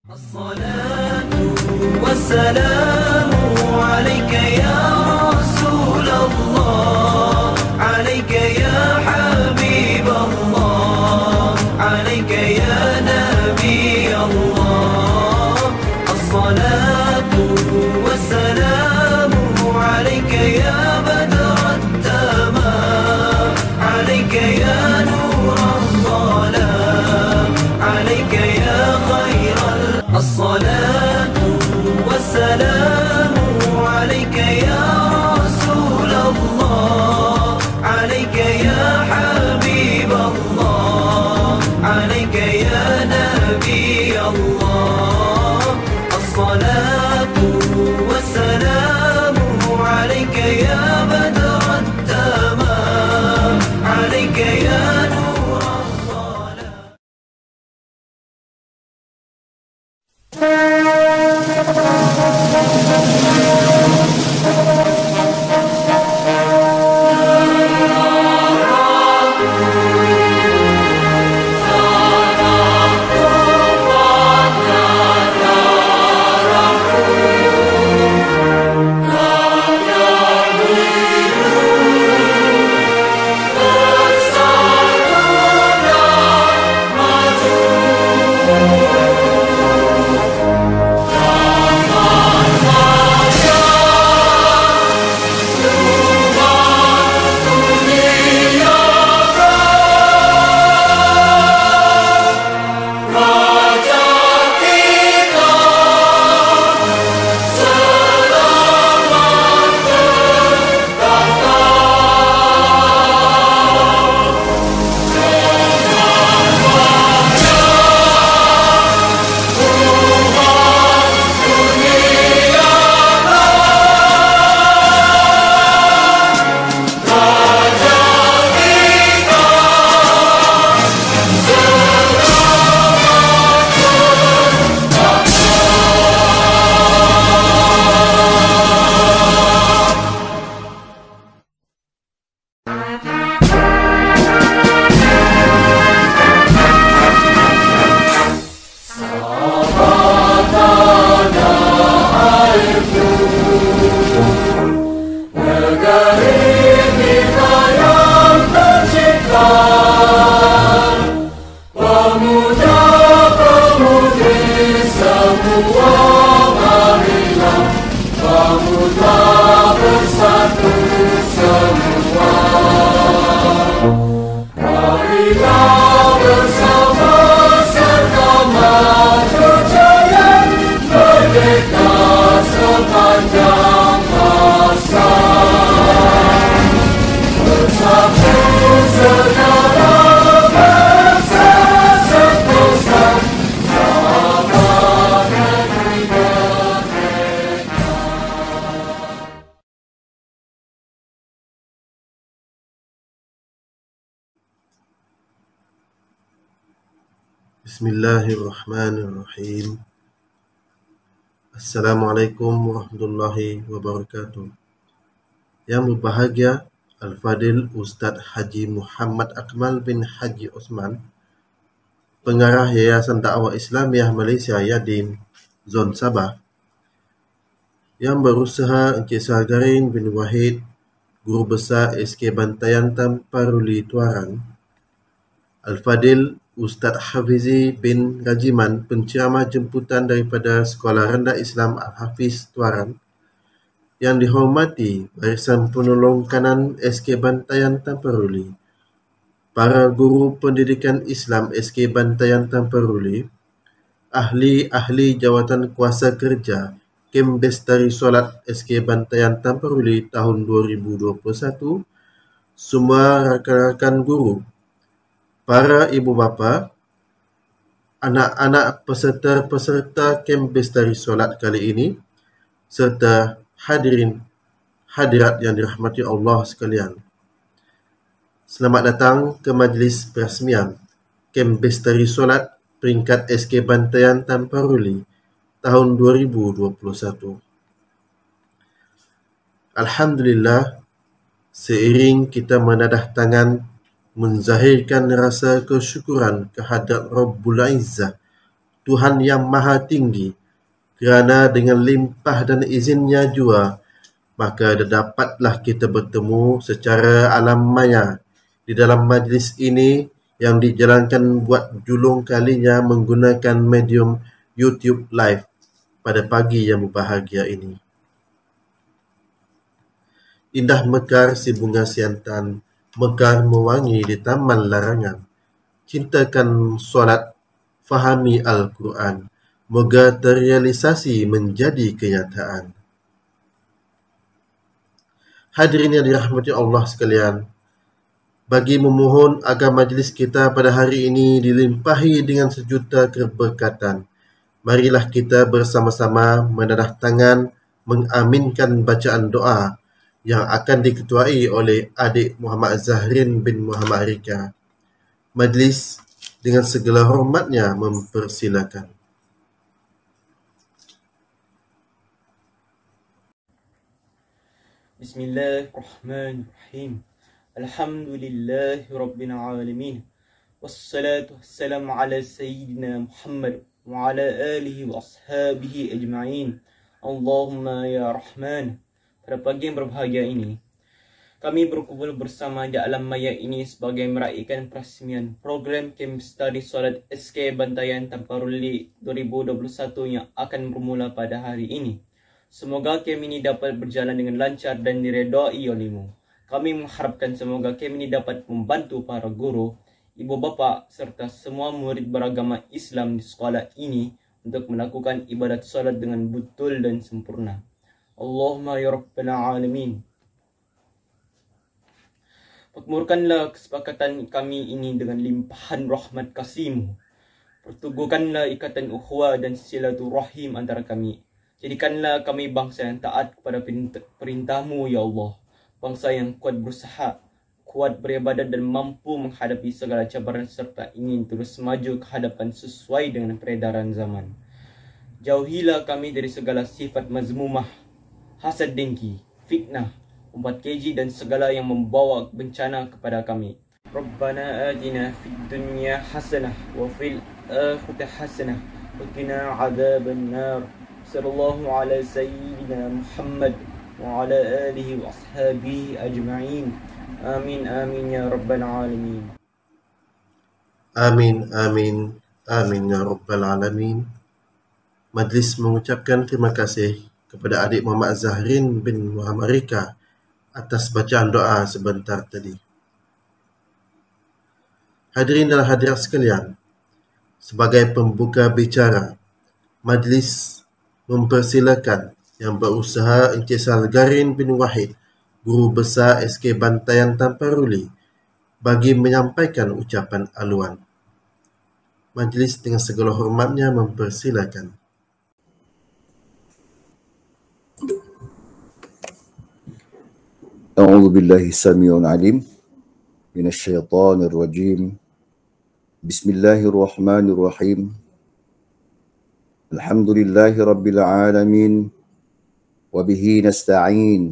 الصلاة والسلام عليك يا رسول الله، عليك يا حبيب الله، عليك يا نبي الله. الصلاة والسلام عليك يا بدر التمام، عليك يا نور الظلام، عليك يا خير الصلاة والسلام عليك يا رسول الله، عليك يا حبيب الله، عليك يا نبي الله. الصلاة والسلام عليك يا بدر التمام، عليك يا نور الظلام. Bismillahirrahmanirrahim. Assalamualaikum warahmatullahi wabarakatuh. Yang berbahagia Al-Fadil Ustaz Haji Muhammad Akmal bin Haji Osman, Pengarah Yayasan Dakwah Islamiah Malaysia Yadim Zon Sabah, Yang Berusaha Encik Saharin bin Wahid, Guru Besar SK Bantayan Tamparuli Tuaran, Al-Fadil Ustaz Hafizi bin Rajiman, penceramah jemputan daripada Sekolah Rendah Islam Al-Hafiz Tuaran, yang dihormati Barisan Penolong Kanan SK Bantayan Tamparuli, para guru pendidikan Islam SK Bantayan Tamparuli, ahli-ahli jawatan kuasa kerja Kem Bestari Solat SK Bantayan Tamparuli tahun 2021, semua rakan-rakan guru, para ibu bapa, anak-anak peserta-peserta kem Bestari Solat kali ini, serta hadirin hadirat yang dirahmati Allah sekalian. Selamat datang ke majlis perasmian kem Bestari Solat peringkat SK Bantayan Tamparuli tahun 2021. Alhamdulillah, seiring kita menadah tangan menzahirkan rasa kesyukuran kehadrat Rabbul Izzah Tuhan yang Maha Tinggi, kerana dengan limpah dan izinnya jua, maka dapatlah kita bertemu secara alam maya di dalam majlis ini yang dijalankan buat julung kalinya menggunakan medium YouTube Live pada pagi yang berbahagia ini. Indah mekar si bunga siantan, mekar mewangi di taman larangan. Cintakan solat, fahami Al-Quran, moga terrealisasi menjadi kenyataan. Hadirin yang dirahmati Allah sekalian, bagi memohon agar majlis kita pada hari ini dilimpahi dengan sejuta keberkatan, marilah kita bersama-sama menadah tangan mengaminkan bacaan doa yang akan diketuai oleh adik Muhammad Zahrin bin Muhammad Rika. Majlis dengan segala hormatnya mempersilakan. Bismillahirrahmanirrahim. Alhamdulillahi Rabbil Alamin. Wassalatu wassalamu ala Sayyidina Muhammad wa ala alihi wa ashabihi ajma'in. Allahumma ya Rahman. Pada pagi yang berbahagia ini, kami berkumpul bersama di alam maya ini sebagai meraihkan peresmian program Camp Study Solat SK Bantayan Tamparuli 2021 yang akan bermula pada hari ini. Semoga camp ini dapat berjalan dengan lancar dan diredai olehmu. Kami mengharapkan semoga camp ini dapat membantu para guru, ibu bapa serta semua murid beragama Islam di sekolah ini untuk melakukan ibadat solat dengan betul dan sempurna. Allahumma ya Rabbil Alamin. Makmurkanlah kesepakatan kami ini dengan limpahan rahmat kasih-Mu. Perteguhkanlah ikatan ukhuwah dan silaturahim antara kami. Jadikanlah kami bangsa yang taat kepada perintah-Mu, ya Allah. Bangsa yang kuat berusaha, kuat beribadat dan mampu menghadapi segala cabaran serta ingin terus maju ke hadapan sesuai dengan peredaran zaman. Jauhilah kami dari segala sifat mazmumah, hasad dengki, fitnah, umpat keji dan segala yang membawa bencana kepada kami. Rabbana atina fid dunya hasanah wa fil akhirati hasanah wa qina adzaban nar. Sallallahu ala sayyidina Muhammad wa ala alihi wa ashabihi ajma'in. Amin amin ya rabbal alamin. Amin, amin, amin ya Rabbal Alamin. Majlis mengucapkan terima kasih kepada adik Muhammad Zahrin bin Muhammad Rika atas bacaan doa sebentar tadi. Hadirin dan hadirat sekalian, sebagai pembuka bicara, majlis mempersilakan yang berusaha Encik Salgarin bin Wahid, Guru Besar SK Bantayan Tamparuli, bagi menyampaikan ucapan aluan. Majlis dengan segala hormatnya mempersilakan. أعوذ بالله السميع العليم من الشيطان الرجيم بسم الله الرحمن الرحيم الحمد لله رب العالمين وبه نستعين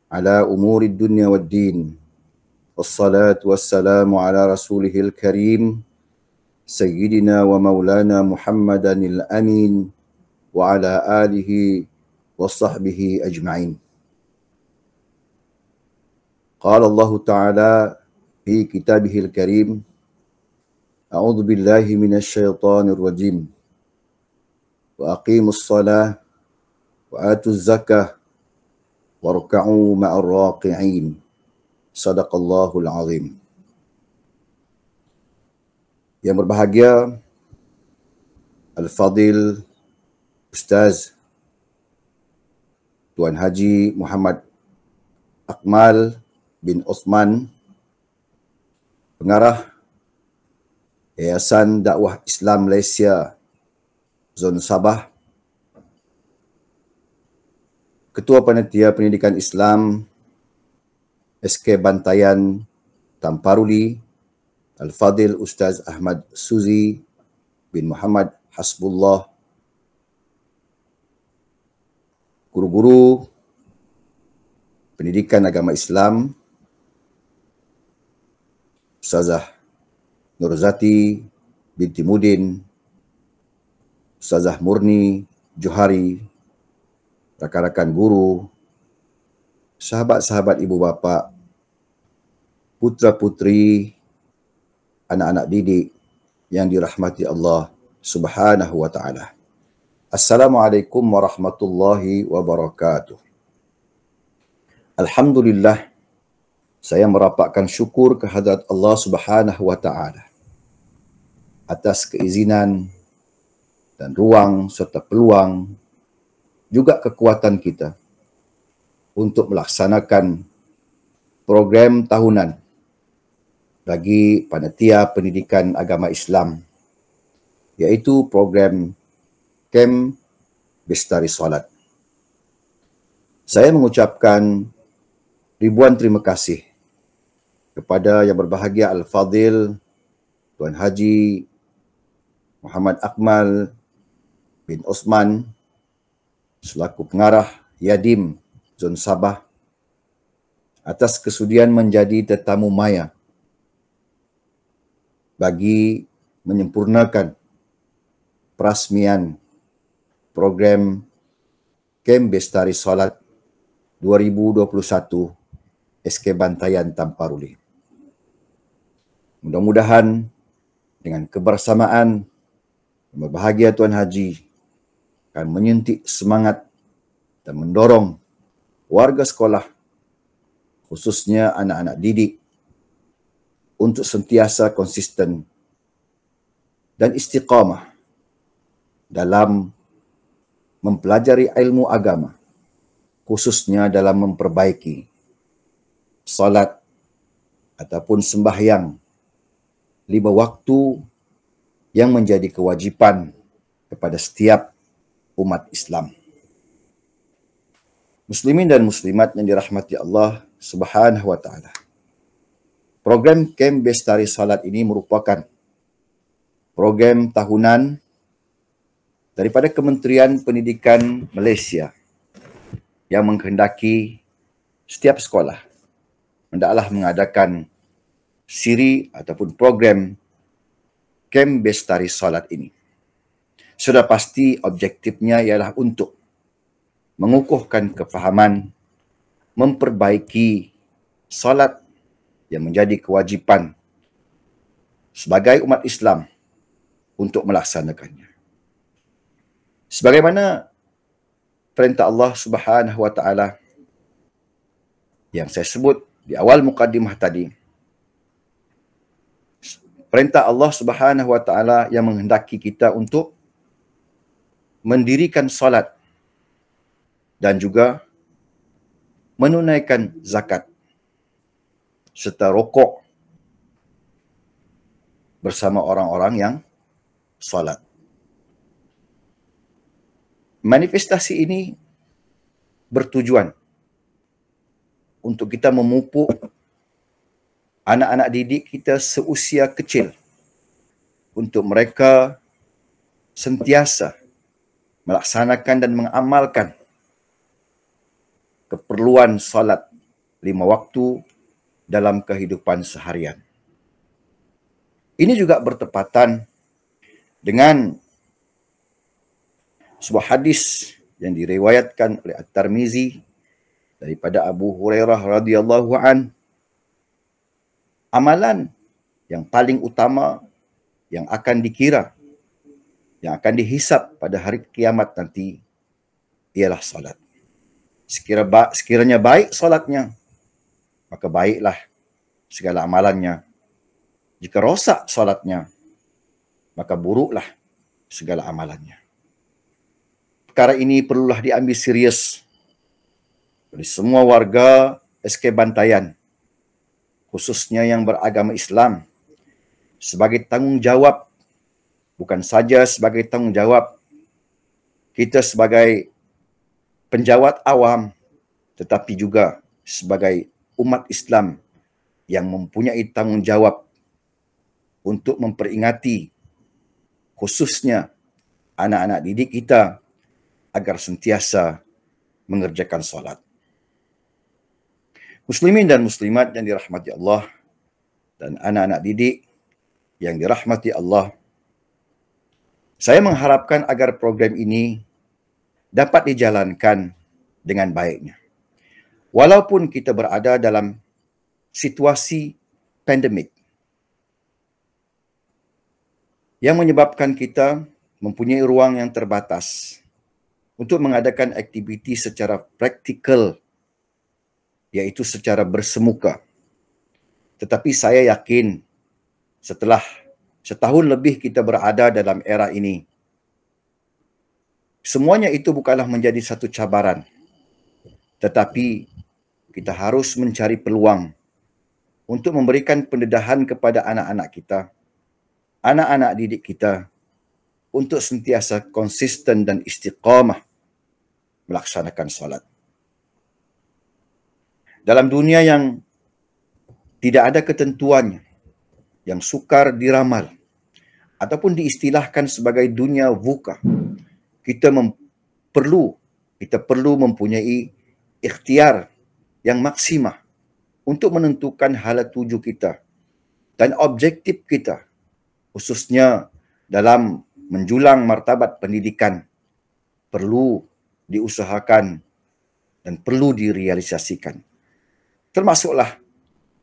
على أمور الدنيا والدين والصلاة والسلام على رسوله الكريم سيدنا ومولانا محمد الأمين وعلى آله وصحبه أجمعين. قال الله تعالى في كتابه الكريم أعوذ بالله من الشيطان الرجيم وأقيموا الصلاة وآتوا الزكاة واركعوا مع الراكعين صدق الله العظيم. Yang berbahagia Al-Fadil Ustaz Tuan Haji Muhammad Akmal bin Osman, Pengarah Yayasan Dakwah Islam Malaysia Zon Sabah, Ketua Panitia Pendidikan Islam SK Bantayan Tamparuli, Al-Fadil Ustaz Ahmad Suzi bin Muhammad Hasbullah, guru-guru pendidikan agama Islam, Ustazah Nurzati binti Mudin, Ustazah Murni Johari, rakan-rakan guru, sahabat-sahabat ibu bapa, putra-putri, anak-anak didik yang dirahmati Allah Subhanahu wa taala. Assalamualaikum warahmatullahi wabarakatuh. Alhamdulillah, saya merapatkan syukur kehadrat Allah Subhanahu wa taala atas keizinan dan ruang serta peluang juga kekuatan kita untuk melaksanakan program tahunan bagi panitia pendidikan agama Islam, iaitu program Kem Bestari Solat. Saya mengucapkan ribuan terima kasih kepada yang berbahagia Al-Fadhil Tuan Haji Muhammad Akmal bin Osman selaku pengarah Yadim Zon Sabah atas kesudian menjadi tetamu maya bagi menyempurnakan perasmian program Kem Bestari Solat 2021 SK Bantayan Tamparuli. Mudah-mudahan dengan kebersamaan yang berbahagia Tuan Haji akan menyuntik semangat dan mendorong warga sekolah, khususnya anak-anak didik, untuk sentiasa konsisten dan istiqamah dalam mempelajari ilmu agama, khususnya dalam memperbaiki salat ataupun sembahyang 5 waktu yang menjadi kewajipan kepada setiap umat Islam. Muslimin dan muslimat yang dirahmati Allah Subhanahu wa taala. Program Kem Bestari Salat ini merupakan program tahunan daripada Kementerian Pendidikan Malaysia yang menghendaki setiap sekolah hendaklah mengadakan siri ataupun program Kem Bestari Salat ini. Sudah pasti objektifnya ialah untuk mengukuhkan kefahaman, memperbaiki salat yang menjadi kewajipan sebagai umat Islam untuk melaksanakannya. Sebagaimana perintah Allah Subhanahu wa taala yang saya sebut di awal mukadimah tadi, perintah Allah Subhanahu wa taala yang menghendaki kita untuk mendirikan salat dan juga menunaikan zakat serta rokok bersama orang-orang yang salat. Manifestasi ini bertujuan untuk kita memupuk anak-anak didik kita seusia kecil untuk mereka sentiasa melaksanakan dan mengamalkan keperluan salat 5 waktu dalam kehidupan seharian. Ini juga bertepatan dengan sebuah hadis yang diriwayatkan oleh At-Tirmizi daripada Abu Hurairah radhiyallahu an. Amalan yang paling utama yang akan dikira, yang akan dihisap pada hari kiamat nanti ialah salat. Sekiranya baik salatnya, maka baiklah segala amalannya. Jika rosak salatnya, maka buruklah segala amalannya. Perkara ini perlulah diambil serius oleh semua warga SK Bantayan, khususnya yang beragama Islam, sebagai tanggungjawab, bukan saja sebagai tanggungjawab kita sebagai penjawat awam, tetapi juga sebagai umat Islam yang mempunyai tanggungjawab untuk memperingati khususnya anak-anak didik kita agar sentiasa mengerjakan salat. Muslimin dan muslimat yang dirahmati Allah dan anak-anak didik yang dirahmati Allah, Saya mengharapkan agar program ini dapat dijalankan dengan baiknya. Walaupun kita berada dalam situasi pandemik yang menyebabkan kita mempunyai ruang yang terbatas untuk mengadakan aktiviti secara praktikal, iaitu secara bersemuka. Tetapi saya yakin setelah setahun lebih kita berada dalam era ini, semuanya itu bukanlah menjadi satu cabaran, tetapi kita harus mencari peluang untuk memberikan pendedahan kepada anak-anak kita, anak-anak didik kita, untuk sentiasa konsisten dan istiqamah melaksanakan solat. Dalam dunia yang tidak ada ketentuannya, yang sukar diramal, ataupun diistilahkan sebagai dunia VUCA, kita perlu mempunyai ikhtiar yang maksimah untuk menentukan hala tuju kita dan objektif kita, khususnya dalam menjulang martabat pendidikan, perlu diusahakan dan perlu direalisasikan. Termasuklah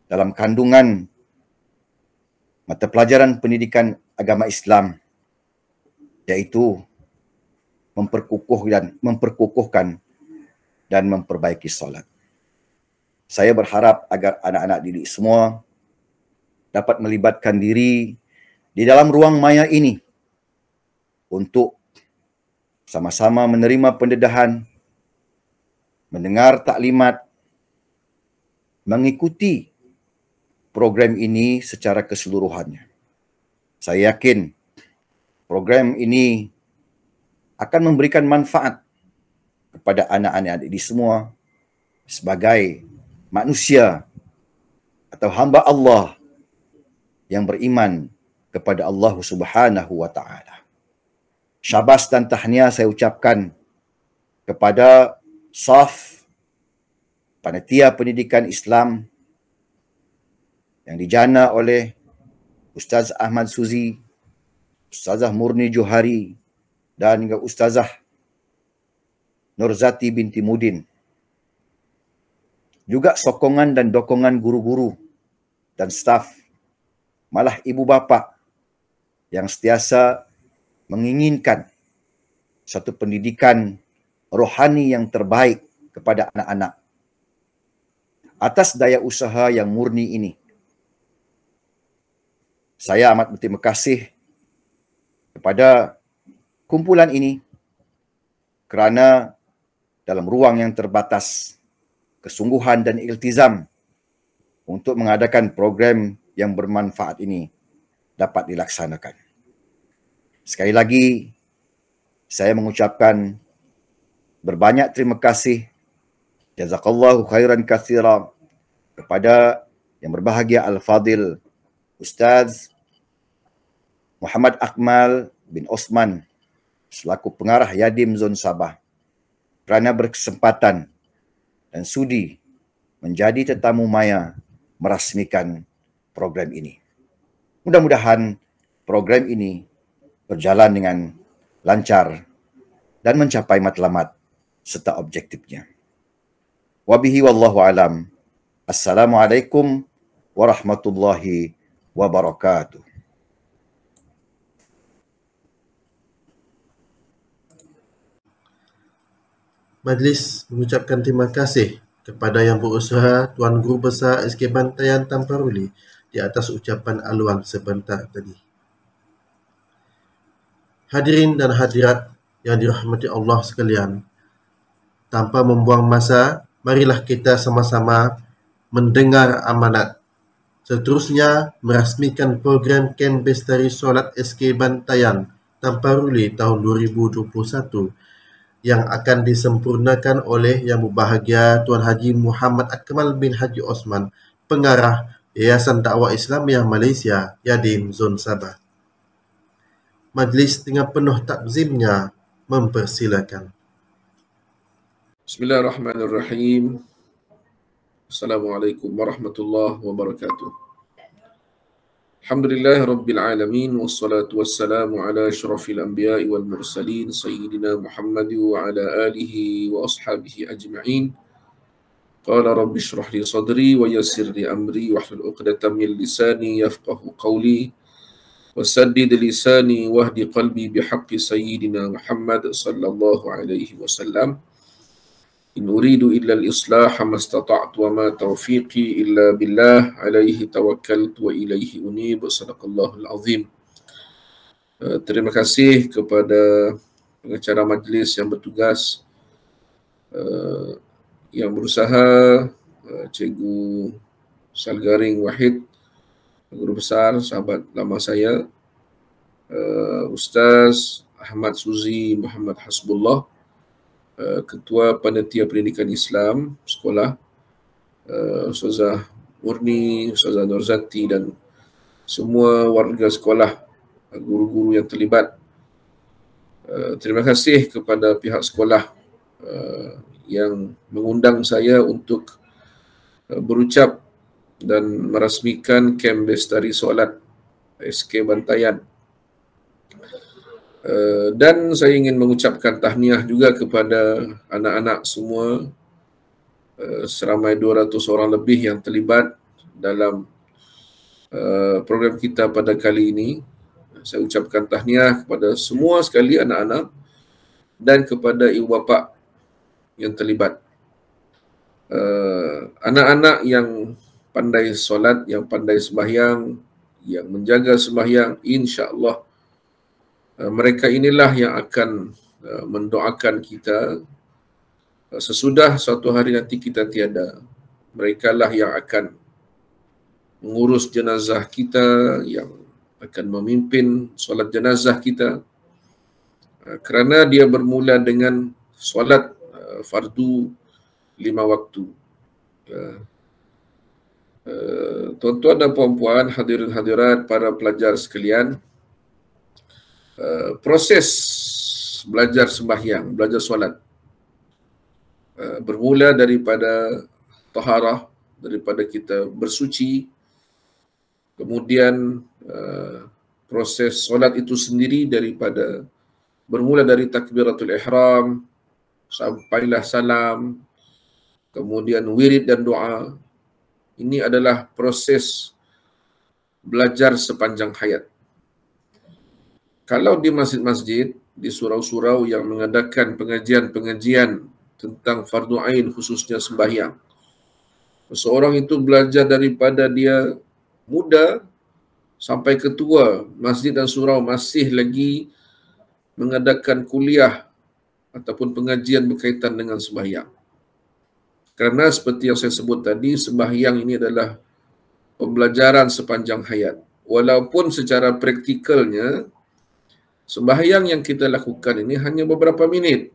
dalam kandungan mata pelajaran pendidikan agama Islam, iaitu memperkukuhkan dan memperbaiki solat. Saya berharap agar anak-anak didik semua dapat melibatkan diri di dalam ruang maya ini untuk sama-sama menerima pendedahan, mendengar taklimat, mengikuti program ini secara keseluruhannya. Saya yakin program ini akan memberikan manfaat kepada anak-anak didik semua sebagai manusia atau hamba Allah yang beriman kepada Allah Subhanahu wa Ta'ala. Syabas dan tahniah saya ucapkan kepada SAF, Panitia Pendidikan Islam yang dijana oleh Ustaz Ahmad Suzi, Ustazah Murni Johari, dan juga Ustazah Nurzati binti Mudin. Juga sokongan dan dokongan guru-guru dan staf, malah ibu bapa yang sentiasa menginginkan satu pendidikan rohani yang terbaik kepada anak-anak. Atas daya usaha yang murni ini, saya amat berterima kasih kepada kumpulan ini kerana dalam ruang yang terbatas, kesungguhan dan iltizam untuk mengadakan program yang bermanfaat ini dapat dilaksanakan. Sekali lagi, saya mengucapkan berbanyak terima kasih, jazakallahu khairan katsira, kepada yang berbahagia Al-Fadil Ustaz Muhammad Akmal bin Osman selaku pengarah Yadim Zon Sabah kerana berkesempatan dan sudi menjadi tetamu maya merasmikan program ini. Mudah-mudahan program ini berjalan dengan lancar dan mencapai matlamat serta objektifnya. Wabihi wallahu alam. Assalamualaikum warahmatullahi wabarakatuh. Majlis mengucapkan terima kasih kepada yang berusaha Tuan Guru Besar SK Bantayan Tamparuli di atas ucapan aluan sebentar tadi. Hadirin dan hadirat yang dirahmati Allah sekalian, tanpa membuang masa, marilah kita sama-sama mendengar amanat. Seterusnya, merasmikan program Kem Bestari Solat SK Bantayan Tamparuli tahun 2021 yang akan disempurnakan oleh Yang Berbahagia Tuan Haji Muhammad Akmal bin Haji Osman, pengarah Yayasan Dakwah Islamiah Malaysia, Yadim Zon Sabah. Majlis dengan penuh takzimnya mempersilakan. Bismillahirrahmanirrahim. Assalamualaikum warahmatullahi wabarakatuh. Alhamdulillah Rabbil Alamin, wassalatu wassalamu ala asyrafil anbiya'i wal mursalin, Sayyidina Muhammad wa ala alihi wa ashabihi ajma'in. Qala rabbi shrah li sadri wa yassir li amri wahlul 'uqdatam min lisani yafqahu qawli wasaddid lisani wahdi qalbi bihaqqi Sayyidina Muhammad sallallahu alaihi wasallam. In uridu illa al-islah mastata'tu wa ma taufiqi illa billah alaihi tawakkaltu wa ilaihi unib. Sadaqallahul azim. Terima kasih kepada pengacara majlis yang bertugas, yang berusaha, Cikgu Salgaring Wahid, guru besar, sahabat lama saya, Ustaz Ahmad Suzi Muhammad Hasbullah, Ketua Panitia Pendidikan Islam Sekolah, Ustazah Murni, Ustazah Nurzati dan semua warga sekolah, guru-guru yang terlibat. Terima kasih kepada pihak sekolah yang mengundang saya untuk berucap dan merasmikan kem Bestari Solat SK Bantayan. Dan saya ingin mengucapkan tahniah juga kepada anak-anak semua, seramai 200 orang lebih yang terlibat dalam program kita pada kali ini. Saya ucapkan tahniah kepada semua sekali anak-anak dan kepada ibu bapa yang terlibat. Anak-anak yang pandai solat, yang pandai sembahyang, yang menjaga sembahyang, insya-Allah mereka inilah yang akan mendoakan kita sesudah suatu hari nanti kita tiada. Mereka lah yang akan mengurus jenazah kita, yang akan memimpin solat jenazah kita, kerana dia bermula dengan solat fardu 5 waktu. Tuan-tuan dan puan-puan, hadirin hadirat, para pelajar sekalian, proses belajar sembahyang, belajar solat bermula daripada taharah, daripada kita bersuci, kemudian proses solat itu sendiri daripada bermula dari takbiratul ihram sampailah salam, kemudian wirid dan doa. Ini adalah proses belajar sepanjang hayat. Kalau di masjid-masjid, di surau-surau yang mengadakan pengajian-pengajian tentang fardu ain, khususnya sembahyang, seorang itu belajar daripada dia muda sampai ketua, masjid dan surau masih lagi mengadakan kuliah ataupun pengajian berkaitan dengan sembahyang. Kerana seperti yang saya sebut tadi, sembahyang ini adalah pembelajaran sepanjang hayat. Walaupun secara praktikalnya, sembahyang yang kita lakukan ini hanya beberapa minit.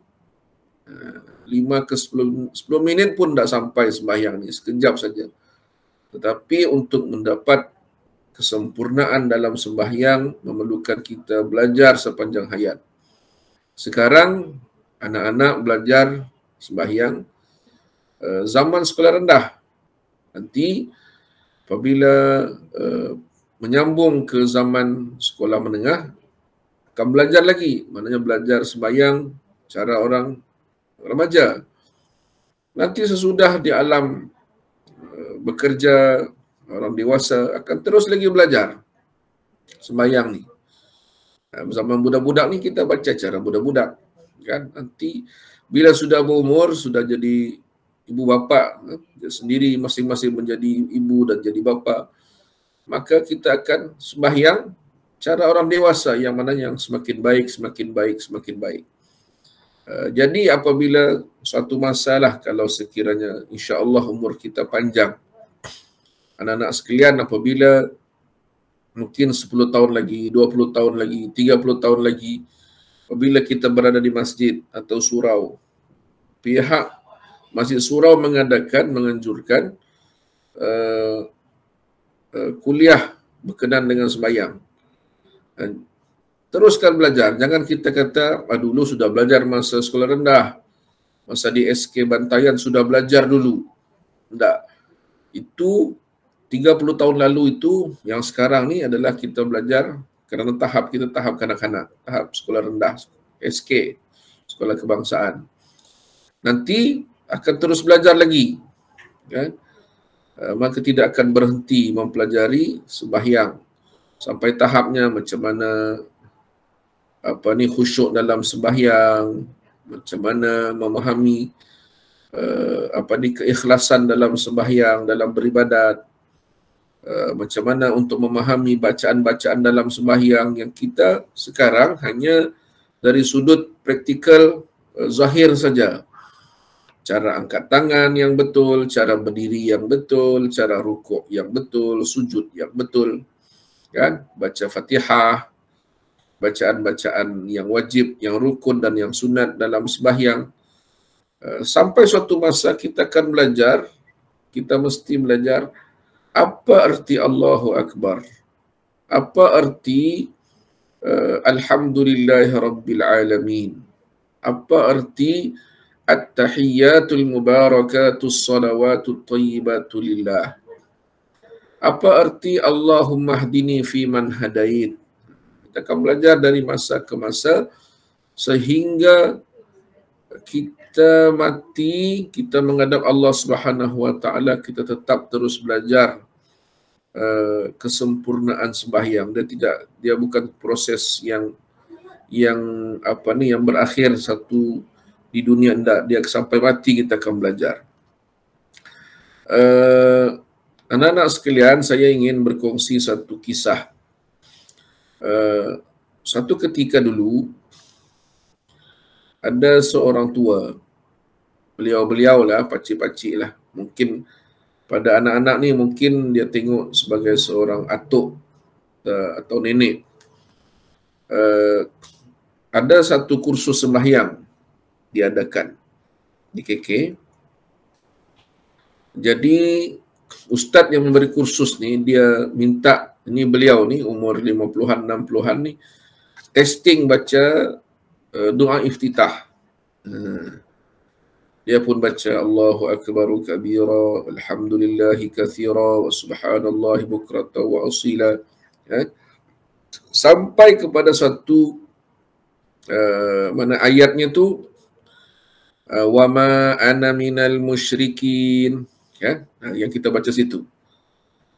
5 ke 10 minit pun tak sampai sembahyang ni, sekejap saja. Tetapi untuk mendapat kesempurnaan dalam sembahyang memerlukan kita belajar sepanjang hayat. Sekarang anak-anak belajar sembahyang zaman sekolah rendah. Nanti apabila menyambung ke zaman sekolah menengah, akan belajar lagi, maknanya belajar sembahyang cara orang remaja. Nanti sesudah di alam bekerja, orang dewasa akan terus lagi belajar sembahyang ni. Zaman budak-budak ni kita baca cara budak-budak, kan? Nanti bila sudah berumur, sudah jadi ibu bapa sendiri, masing-masing menjadi ibu dan jadi bapa, maka kita akan sembahyang cara orang dewasa, yang mana yang semakin baik, semakin baik, semakin baik. Jadi apabila suatu masalah, kalau sekiranya insya-Allah umur kita panjang, anak-anak sekalian, apabila mungkin 10 tahun lagi, 20 tahun lagi, 30 tahun lagi, apabila kita berada di masjid atau surau, pihak masjid surau menganjurkan kuliah berkenaan dengan sembahyang. Teruskan belajar. Jangan kita kata, dulu sudah belajar masa sekolah rendah, masa di SK Bantayan sudah belajar dulu. Tidak. Itu 30 tahun lalu itu, yang sekarang ni adalah kita belajar kerana kita tahap kanak-kanak, tahap sekolah rendah, SK, sekolah kebangsaan. Nanti akan terus belajar lagi, kan? Maka tidak akan berhenti mempelajari sembahyang sampai tahapnya macam mana khusyuk dalam sembahyang, macam mana memahami keikhlasan dalam sembahyang, dalam beribadat, macam mana untuk memahami bacaan-bacaan dalam sembahyang yang kita sekarang hanya dari sudut praktikal zahir saja. Cara angkat tangan yang betul, cara berdiri yang betul, cara rukuk yang betul, sujud yang betul, kan? Baca Fatihah, bacaan-bacaan yang wajib, yang rukun dan yang sunat dalam sembahyang. Sampai suatu masa kita akan belajar, kita mesti belajar apa arti Allahu Akbar, apa arti Alhamdulillahi Rabbil Alamin, apa arti At-tahiyyatul mubarakatus salawatut tayyibatu lillah, apa arti Allahumma hdini fi man hadait. Kita akan belajar dari masa ke masa sehingga kita mati, kita menghadap Allah Subhanahu wa taala, kita tetap terus belajar kesempurnaan sembahyang. Dia bukan proses yang berakhir satu di dunia, enggak. Dia sampai mati kita akan belajar. Anak-anak sekalian, saya ingin berkongsi satu kisah. Satu ketika dulu ada seorang tua, beliau lah, pakcik-pakcik lah. Mungkin pada anak-anak ni mungkin dia tengok sebagai seorang atuk atau nenek. Ada satu kursus sembahyang diadakan di KK. Jadi ustaz yang memberi kursus ni, dia minta, ini beliau ni umur 50-an 60-an ni, testing baca doa iftitah. Dia pun baca Allahu akbaru kabira, alhamdulillahi katsira, wa subhanallahi bukratan wa asila, sampai kepada satu mana ayatnya tu, wa ma ana minal musyrikin, kan? Yang kita baca situ.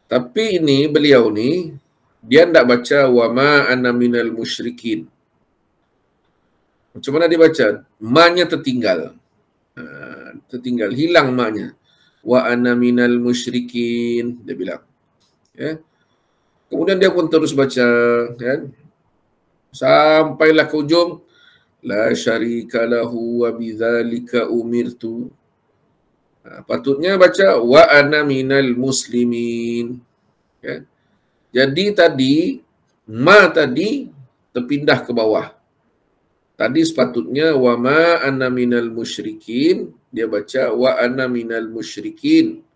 Tapi ini beliau ni dia tidak baca wa ma ana minal musyrikin. Macam mana dia baca? Ma-nya tertinggal. Tertinggal, hilang ma-nya. Wa ana minal musyrikin, dia bilang. Ya. Kemudian dia pun terus baca, kan? Sampailah ke ujung, la syarika lahu wa bidzalika umirtu. Patutnya baca wa ana minal muslimin. Ya. Jadi tadi ma tadi terpindah ke bawah. Tadi sepatutnya wa ma ana minal musyrikin, dia baca wa ana minal musyrikin.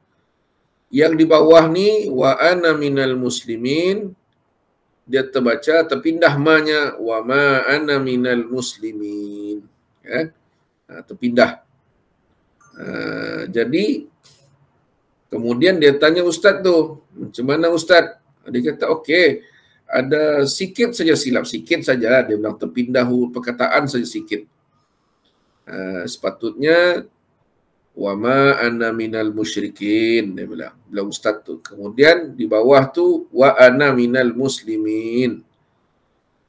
Yang di bawah ni wa ana minal muslimin, dia terbaca terpindah ma-nya wa ma ana minal muslimin, kan? Terpindah. Jadi kemudian dia tanya ustaz tu, macam mana ustaz? Dia kata okey, ada sikit saja silap, sikit saja, dia bilang terpindah perkataan saja sikit. Sepatutnya wa ma ana minal musyrikin, dia bilang ustaz tu. Kemudian di bawah tu wa ana minal muslimin.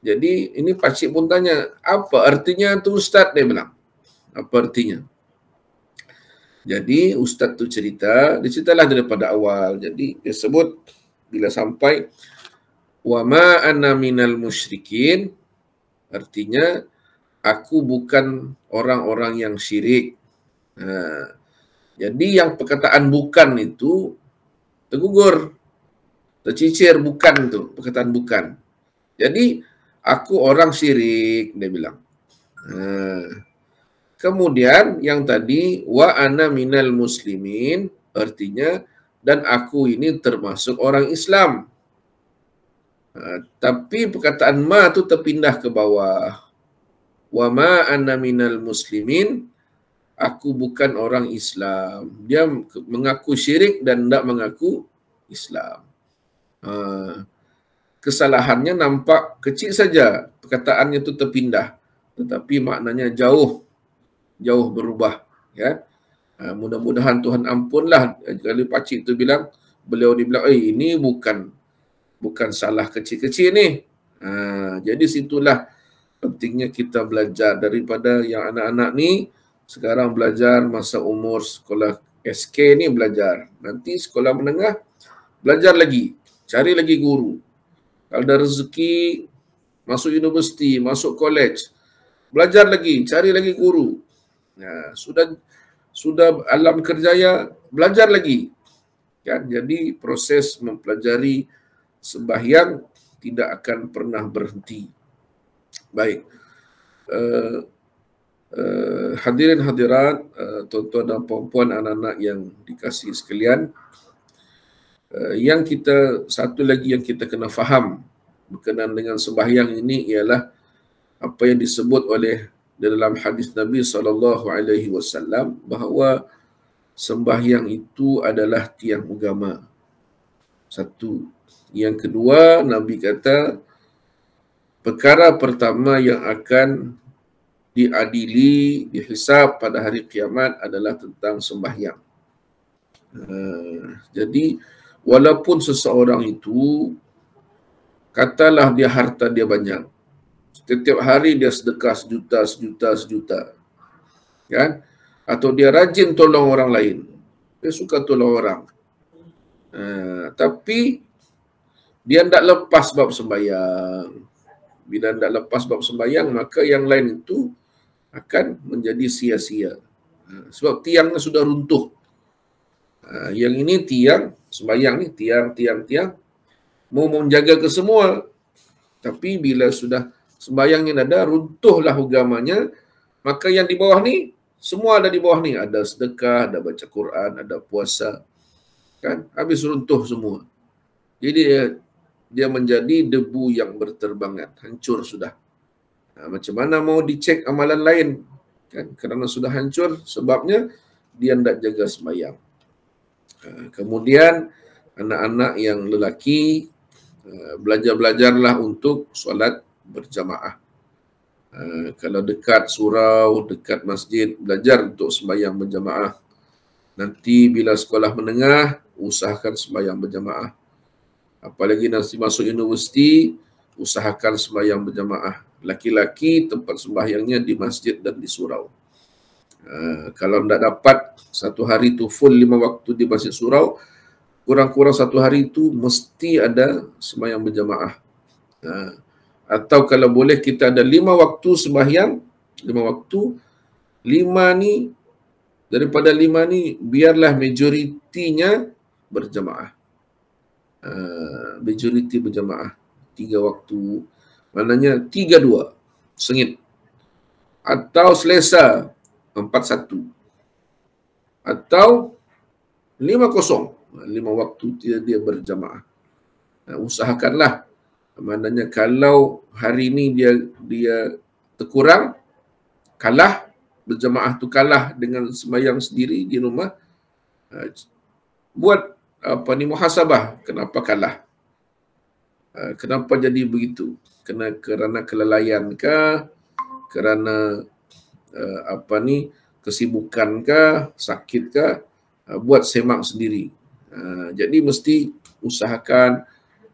Jadi ini pakcik pun tanya, apa artinya tu ustaz? Dia bilang, apa artinya? Jadi ustaz tu ceritalah daripada awal. Jadi dia sebut bila sampai wa ma ana minal musyrikin, artinya aku bukan orang-orang yang syirik. Jadi yang perkataan bukan itu tergugur, tercicir, bukan tu, perkataan bukan. Jadi aku orang syirik, dia bilang. Kemudian yang tadi wa ana minal muslimin, artinya dan aku ini termasuk orang Islam. Tapi perkataan ma tu terpindah ke bawah. Wa ma ana minal muslimin, aku bukan orang Islam. Dia mengaku syirik dan tidak mengaku Islam. Kesalahannya nampak kecil saja, perkataannya itu terpindah, tetapi maknanya jauh berubah, ya. Mudah-mudahan Tuhan ampunlah kalau pakcik itu bilang, beliau dibilang, ini bukan salah kecil-kecil ni. Jadi situlah pentingnya kita belajar daripada yang anak-anak ni sekarang belajar masa umur sekolah SK ni belajar. Nanti sekolah menengah belajar lagi, cari lagi guru. Kalau ada rezeki masuk universiti, masuk college, belajar lagi, cari lagi guru. Sudah alam kerjaya, belajar lagi. Kan? Jadi proses mempelajari sembahyang tidak akan pernah berhenti. Baik. Hadirin hadirat, tuan-tuan dan puan-puan, anak-anak yang dikasihi sekalian, satu lagi yang kita kena faham berkenaan dengan sembahyang ini ialah apa yang disebut oleh dalam hadis Nabi SAW bahawa sembahyang itu adalah tiang agama. Satu. Yang kedua, Nabi kata perkara pertama yang akan diadili, dihisab pada hari kiamat adalah tentang sembahyang. Jadi walaupun seseorang itu katalah dia harta dia banyak, setiap hari dia sedekah sejuta, kan? Atau dia rajin tolong orang lain, dia suka tolong orang, tapi dia tidak lepas bab sembahyang. Bila tidak lepas bab sembahyang, maka yang lain itu akan menjadi sia-sia. Sebab tiangnya sudah runtuh. Yang ini tiang, sembahyang ni tiang, mau menjaga ke semua. Tapi bila sudah sembahyangnya ada, runtuhlah agamanya, maka yang di bawah ni, semua ada di bawah ni. Ada sedekah, ada baca Quran, ada puasa. Kan? Habis runtuh semua. Jadi dia menjadi debu yang berterbangan, hancur sudah. Macam mana mau dicek amalan lain? Kan? Kerana sudah hancur, sebabnya dia tidak jaga sembahyang. Kemudian anak-anak yang lelaki, belajarlah untuk solat berjamaah. Kalau dekat surau, dekat masjid, belajar untuk sembahyang berjamaah. Nanti bila sekolah menengah, usahakan sembahyang berjamaah. Apalagi nanti masuk universiti, usahakan sembahyang berjamaah. Laki-laki tempat sembahyangnya di masjid dan di surau. Kalau tidak dapat satu hari itu full 5 waktu di masjid surau, kurang-kurang satu hari itu mesti ada sembahyang berjamaah. Atau kalau boleh kita ada 5 waktu sembahyang, 5 waktu, 5 ni, daripada 5 ni biarlah majoritinya berjamaah. Majoriti berjamaah 3 waktu, maknanya 3-2 sengit, atau selesa 4-1, atau 5-0, 5 waktu dia berjamaah. Usahakanlah, maknanya kalau hari ini dia terkurang, kalah berjamaah tu, kalah dengan sembahyang sendiri di rumah, buat muhasabah, kenapa kalah, kenapa jadi begitu, kerana kelalaian kah, kerana kesibukan kah, sakit kah, buat semak sendiri. Jadi mesti usahakan,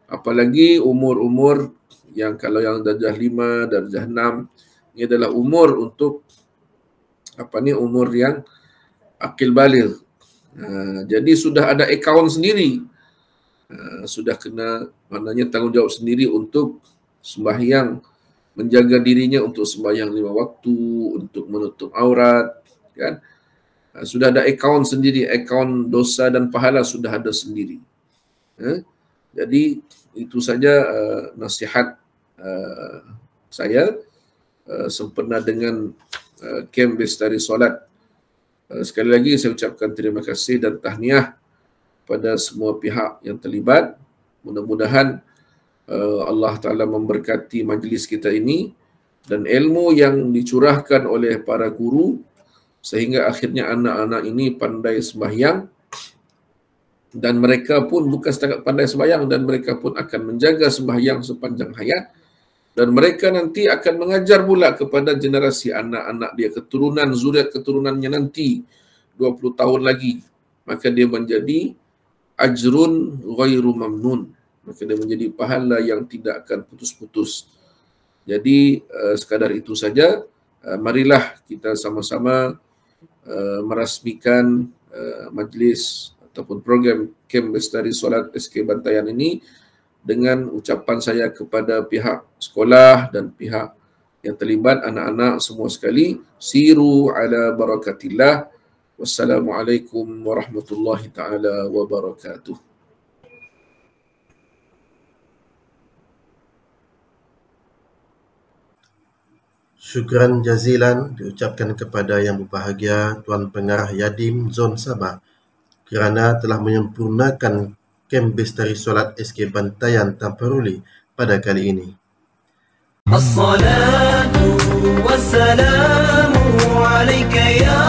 apalagi umur-umur yang kalau yang darjah 5, darjah 6, ini adalah umur untuk umur yang akil baligh. Jadi sudah ada akaun sendiri, sudah kena, maknanya tanggungjawab sendiri untuk sembahyang, menjaga dirinya untuk sembahyang 5 waktu, untuk menutup aurat, kan? Sudah ada akaun sendiri, akaun dosa dan pahala sudah ada sendiri. Jadi itu saja nasihat saya sempena dengan kem Bestari Solat. Sekali lagi saya ucapkan terima kasih dan tahniah pada semua pihak yang terlibat. Mudah-mudahan Allah Ta'ala memberkati majlis kita ini dan ilmu yang dicurahkan oleh para guru sehingga akhirnya anak-anak ini pandai sembahyang Dan mereka pun bukan setakat pandai sembahyang, dan mereka pun akan menjaga sembahyang sepanjang hayat. Dan mereka nanti akan mengajar pula kepada generasi anak-anak dia, keturunan, zuriat keturunannya nanti 20 tahun lagi. Maka dia menjadi ajrun ghairu mamnun. Maka dia menjadi pahala yang tidak akan putus-putus. Jadi sekadar itu saja. Marilah kita sama-sama merasmikan majlis ataupun program Kem Bestari Solat SK Bantayan ini dengan ucapan saya kepada pihak sekolah dan pihak yang terlibat, anak-anak semua sekali, siru ala barakatillah. Wassalamualaikum warahmatullahi taala wabarakatuh. Syukran jazilan diucapkan kepada yang berbahagia Tuan Pengarah Yadim Zon Sabah kerana telah menyempurnakan Kem Bestari Solat SK Bantayan Tampuruli pada kali ini. As-salatu wassalamu alayka ya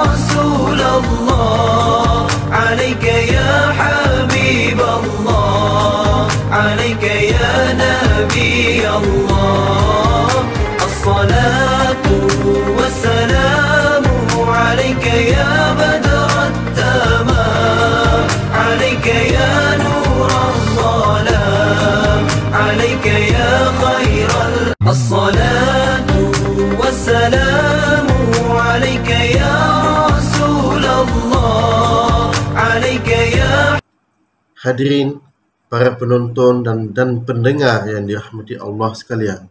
Rasulullah, alayka ya Habiballah, alayka ya Nabi Allah. As-salatu wassalamu alayka ya Badrat Tamam, alayka ya Nur al-Zalam, alayka ya khairal. As-salatu wassalamu alayka ya Rasulullah, alayka ya. Hadirin, para penonton dan pendengar yang dirahmati Allah sekalian.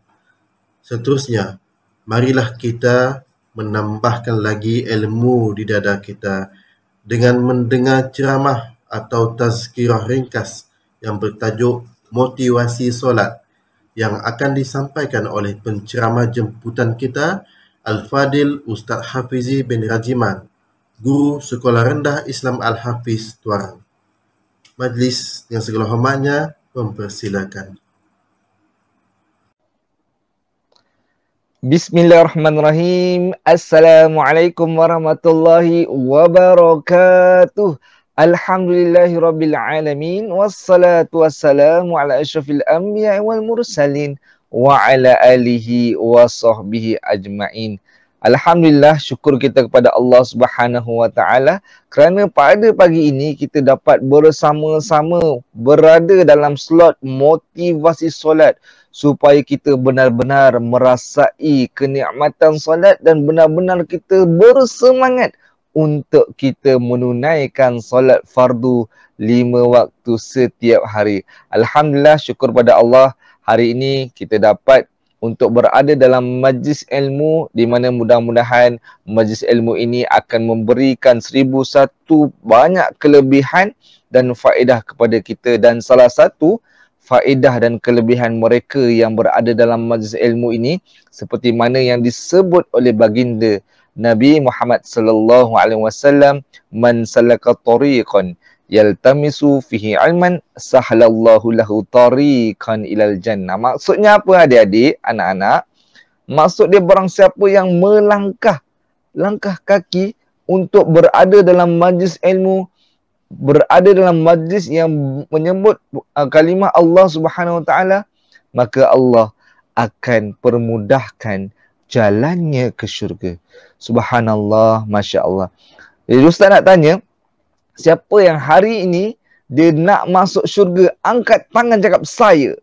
Seterusnya, marilah kita menambahkan lagi ilmu di dada kita dengan mendengar ceramah atau tazkirah ringkas yang bertajuk Motivasi Solat yang akan disampaikan oleh penceramah jemputan kita, Al-Fadil Ustaz Hafizi bin Rajiman, Guru Sekolah Rendah Islam Al-Hafiz Tuarang. Majlis yang segala hormatnya mempersilakan. Bismillahirrahmanirrahim. Assalamualaikum warahmatullahi wabarakatuh. Alhamdulillahirabbil alamin wassalatu wassalamu ala asyrafil anbiya'i wal mursalin wa ala alihi wa sahbihi ajma'in. Alhamdulillah, syukur kita kepada Allah Subhanahu wa taala kerana pada pagi ini kita dapat bersama-sama berada dalam slot motivasi solat supaya kita benar-benar merasai kenikmatan solat dan benar-benar kita bersemangat untuk kita menunaikan solat fardu 5 waktu setiap hari. Alhamdulillah, syukur pada Allah, hari ini kita dapat untuk berada dalam majlis ilmu di mana mudah-mudahan majlis ilmu ini akan memberikan 1001 banyak kelebihan dan faedah kepada kita. Dan salah satu faedah dan kelebihan mereka yang berada dalam majlis ilmu ini seperti mana yang disebut oleh baginda Nabi Muhammad sallallahu alaihi wasallam, man salaka tariqan yaltamisu fihi ilman sahhalallahu lahu tariqan ilal jannah. Maksudnya apa adik-adik, anak-anak? Maksud dia barang siapa yang langkah kaki untuk berada dalam majlis ilmu, berada dalam majlis yang menyebut kalimah Allah Subhanahu wa taala, maka Allah akan permudahkan jalannya ke syurga. Subhanallah, Masya Allah. Jadi Ustaz nak tanya, siapa yang hari ini dia nak masuk syurga, angkat tangan cakap saya.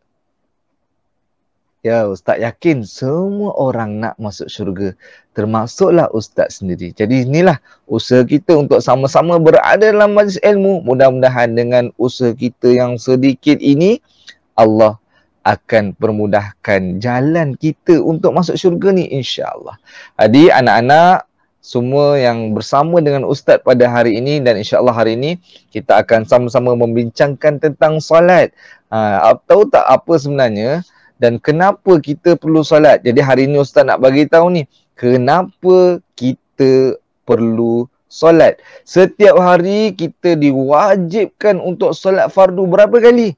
Ya, Ustaz yakin semua orang nak masuk syurga, termasuklah Ustaz sendiri. Jadi inilah usaha kita untuk sama-sama berada dalam majlis ilmu. Mudah-mudahan dengan usaha kita yang sedikit ini, Allah akan permudahkan jalan kita untuk masuk syurga ni, insya-Allah. Jadi anak-anak semua yang bersama dengan Ustaz pada hari ini, dan insya-Allah hari ini kita akan sama-sama membincangkan tentang solat. Tahu tak apa sebenarnya dan kenapa kita perlu solat? Jadi hari ini Ustaz nak bagi tahu ni, kenapa kita perlu solat. Setiap hari kita diwajibkan untuk solat fardu berapa kali?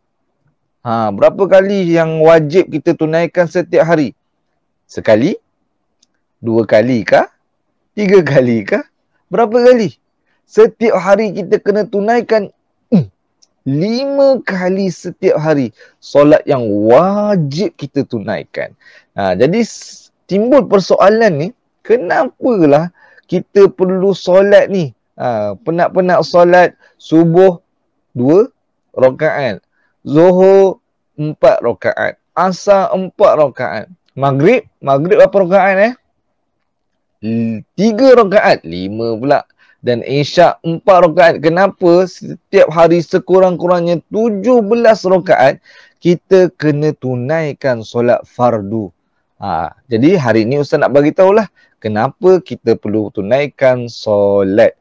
Berapa kali yang wajib kita tunaikan setiap hari? Sekali? 2 kali kah? 3 kali kah? Berapa kali? Setiap hari kita kena tunaikan 5 kali setiap hari. Solat yang wajib kita tunaikan. Jadi timbul persoalan ni, kenapalah kita perlu solat ni? Penat-penat solat subuh 2 rakaat, zuhur 4 rakaat, asar 4 rakaat, maghrib berapa rakaat 3 rakaat, 5 pula, dan isyak 4 rakaat. Kenapa setiap hari sekurang-kurangnya 17 rakaat kita kena tunaikan solat fardu? Jadi hari ni Ustaz nak bagi tahulah kenapa kita perlu tunaikan solat.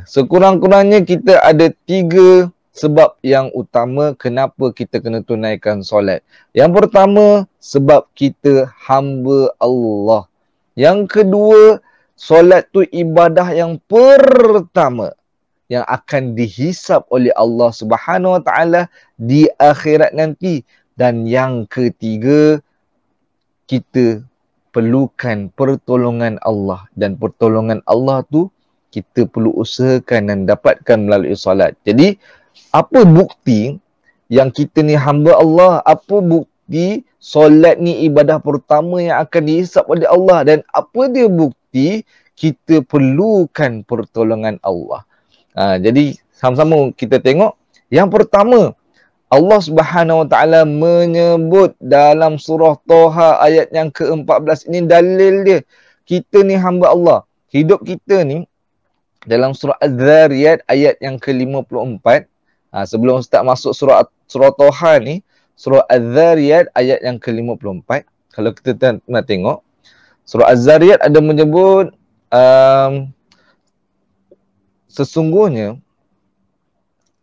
Sekurang-kurangnya kita ada 3 sebab yang utama kenapa kita kena tunaikan solat. Yang pertama, sebab kita hamba Allah. Yang kedua, solat tu ibadah yang pertama yang akan dihisap oleh Allah Subhanahu Wa Taala di akhirat nanti. Dan yang ketiga, kita perlukan pertolongan Allah, dan pertolongan Allah tu kita perlu usahakan dan dapatkan melalui solat. Jadi apa bukti yang kita ni hamba Allah? Apa bukti solat ni ibadah pertama yang akan dihisap oleh Allah? Dan apa dia bukti kita perlukan pertolongan Allah? Jadi sama-sama kita tengok. Yang pertama, Allah Subhanahu Wa Taala menyebut dalam surah Toha ayat yang ke-14. Ini dalil dia. Kita ni hamba Allah. Hidup kita ni dalam surah Az-Zariyat ayat yang ke-54. Sebelum Ustaz masuk surah Toha ni, surah Az-Zariyat ayat yang ke-54. Kalau kita nak tengok, surah Az-Zariyat ada menyebut sesungguhnya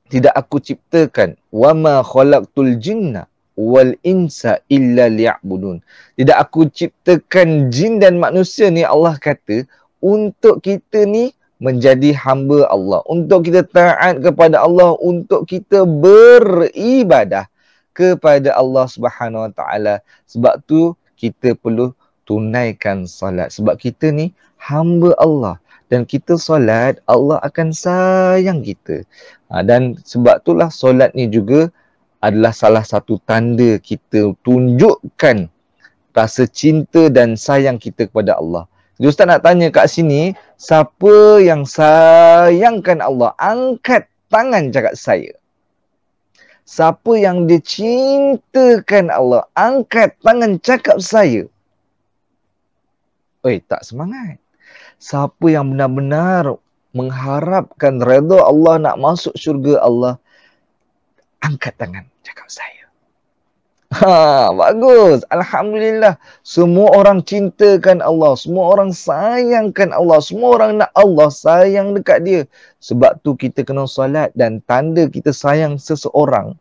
tidak aku ciptakan wama khalaqtul jinna wal insa illa liya'budun. Tidak aku ciptakan jin dan manusia ni, Allah kata, untuk kita ni menjadi hamba Allah, untuk kita taat kepada Allah, untuk kita beribadah kepada Allah Subhanahu Wa Taala. Sebab tu kita perlu tunaikan salat, sebab kita ni hamba Allah, dan kita solat, Allah akan sayang kita. Dan sebab itulah solat ni juga adalah salah satu tanda kita tunjukkan rasa cinta dan sayang kita kepada Allah. Jadi Ustaz nak tanya kat sini, siapa yang sayangkan Allah? Angkat tangan cakap saya. Siapa yang dicintakan Allah? Angkat tangan cakap saya. Tak semangat. Siapa yang benar-benar mengharapkan redha Allah, nak masuk syurga Allah? Angkat tangan cakap saya. Bagus. Alhamdulillah. Semua orang cintakan Allah. Semua orang sayangkan Allah. Semua orang nak Allah sayang dekat dia. Sebab tu kita kena solat, dan tanda kita sayang seseorang,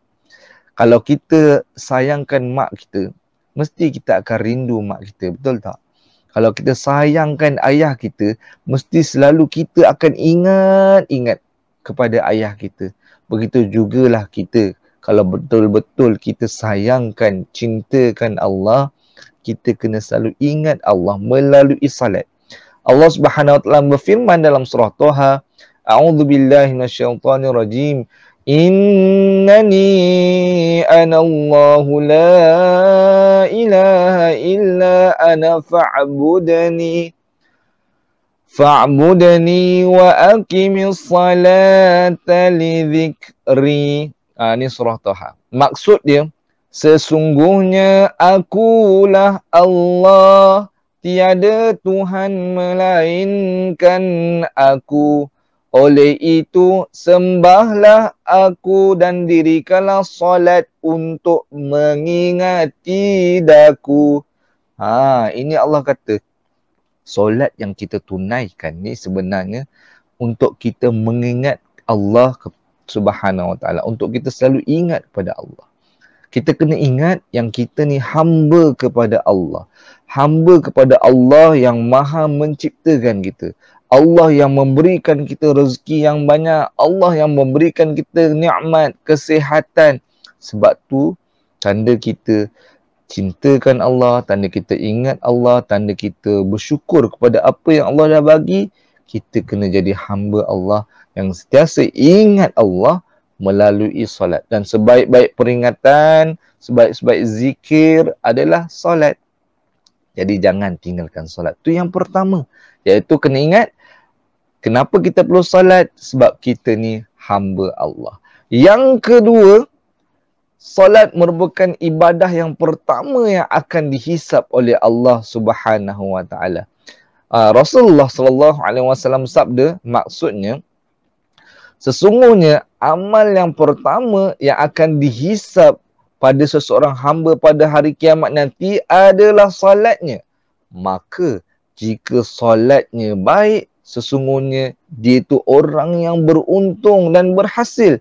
kalau kita sayangkan mak kita, mesti kita akan rindu mak kita. Betul tak? Kalau kita sayangkan ayah kita, mesti selalu kita akan ingat kepada ayah kita. Begitu jugalah kita, kalau betul-betul kita sayangkan, cintakan Allah, kita kena selalu ingat Allah melalui salat. Allah Subhanahu Wa Taala berfirman dalam surah Toha, A'udzubillahi minasyaitonirrajim. Innani anallahu la ilaha illa ana fa'budani wa aqimis salata li dhikri. Ini surah Toha. Maksud dia, sesungguhnya akulah Allah, tiada Tuhan melainkan aku. Oleh itu, sembahlah aku dan dirikanlah solat untuk mengingati daku. Ini Allah kata, solat yang kita tunaikan ni sebenarnya untuk kita mengingat Allah Subhanahu Wa Taala, untuk kita selalu ingat kepada Allah. Kita kena ingat yang kita ni hamba kepada Allah. Hamba kepada Allah yang maha menciptakan kita. Allah yang memberikan kita rezeki yang banyak. Allah yang memberikan kita nikmat, kesihatan. Sebab tu, tanda kita cintakan Allah, tanda kita ingat Allah, tanda kita bersyukur kepada apa yang Allah dah bagi, kita kena jadi hamba Allah yang sentiasa ingat Allah melalui solat. Dan sebaik-baik peringatan, sebaik-baik zikir adalah solat. Jadi jangan tinggalkan solat. Itu yang pertama. Iaitu kena ingat, kenapa kita perlu solat? Sebab kita ni hamba Allah. Yang kedua, solat merupakan ibadah yang pertama yang akan dihisap oleh Allah Subhanahu wa taala. Rasulullah sallallahu alaihi wasallam sabda, maksudnya sesungguhnya amal yang pertama yang akan dihisap pada seseorang hamba pada hari kiamat nanti adalah solatnya. Maka jika solatnya baik, sesungguhnya dia itu orang yang beruntung dan berhasil.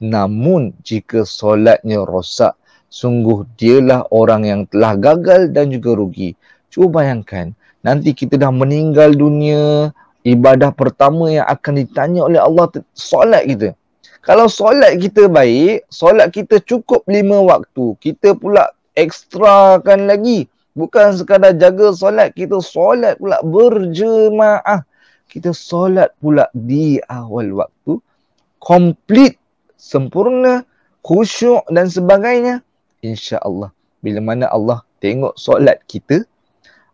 Namun jika solatnya rosak, sungguh dialah orang yang telah gagal dan juga rugi. Cuba bayangkan, nanti kita dah meninggal dunia, ibadah pertama yang akan ditanya oleh Allah solat kita. Kalau solat kita baik, solat kita cukup 5 waktu. Kita pula ekstrakan lagi. Bukan sekadar jaga solat, kita solat pula berjemaah. Kita solat pula di awal waktu. Komplit, sempurna, khusyuk dan sebagainya. InsyaAllah. Bila mana Allah tengok solat kita,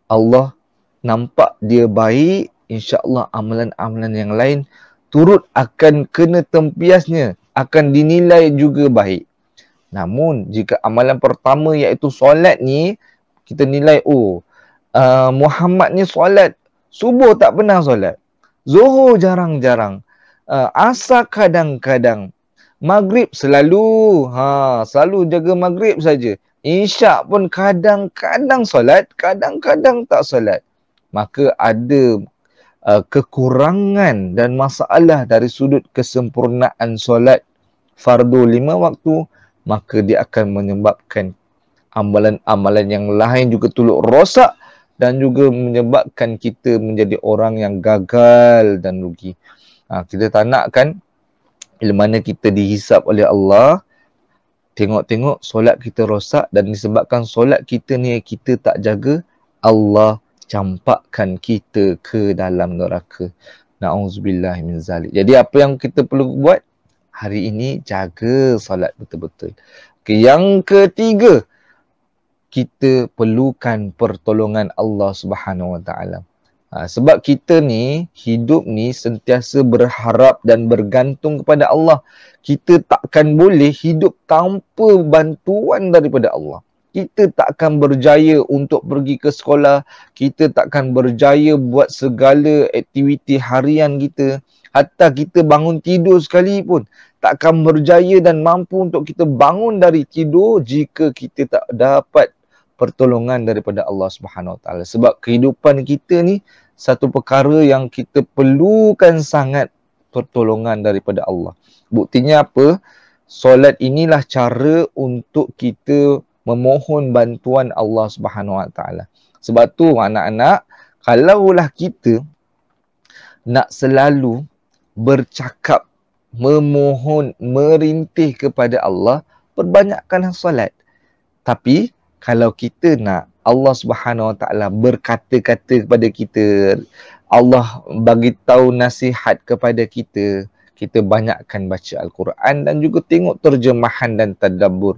Allah nampak dia baik, insya-Allah amalan-amalan yang lain turut akan kena tempiasnya, akan dinilai juga baik. Namun jika amalan pertama iaitu solat ni, kita nilai Muhammad ni solat, subuh tak pernah solat, zuhur jarang-jarang, asar kadang-kadang, maghrib selalu jaga maghrib saja, isyak pun kadang-kadang solat, kadang-kadang tak solat. Maka ada kekurangan dan masalah dari sudut kesempurnaan solat fardu 5 waktu, maka dia akan menyebabkan amalan-amalan yang lain juga turut rosak dan juga menyebabkan kita menjadi orang yang gagal dan rugi. Kita tak nak kan, bila mana kita dihisap oleh Allah, tengok-tengok solat kita rosak, dan disebabkan solat kita ni kita tak jaga, Allah campakkan kita ke dalam neraka. Na'udzubillah min zalik. Jadi apa yang kita perlu buat hari ini, jaga solat betul-betul. Yang ketiga, kita perlukan pertolongan Allah Subhanahu wa taala. Sebab kita ni, hidup ni sentiasa berharap dan bergantung kepada Allah. Kita takkan boleh hidup tanpa bantuan daripada Allah. Kita takkan berjaya untuk pergi ke sekolah. Kita takkan berjaya buat segala aktiviti harian kita. Hatta kita bangun tidur sekalipun, takkan berjaya dan mampu untuk kita bangun dari tidur jika kita tak dapat pertolongan daripada Allah Subhanahu Wa Taala. Sebab kehidupan kita ni satu perkara yang kita perlukan sangat pertolongan daripada Allah. Buktinya apa? Solat inilah cara untuk kita memohon bantuan Allah Subhanahu Wa Taala. Sebab tu anak-anak, kalaulah kita nak selalu bercakap, memohon, merintih kepada Allah, perbanyakkanlah solat. Tapi kalau kita nak Allah Subhanahu Wa Taala berkata-kata kepada kita, Allah bagi tahu nasihat kepada kita, kita banyakkan baca Al-Quran dan juga tengok terjemahan dan tadabbur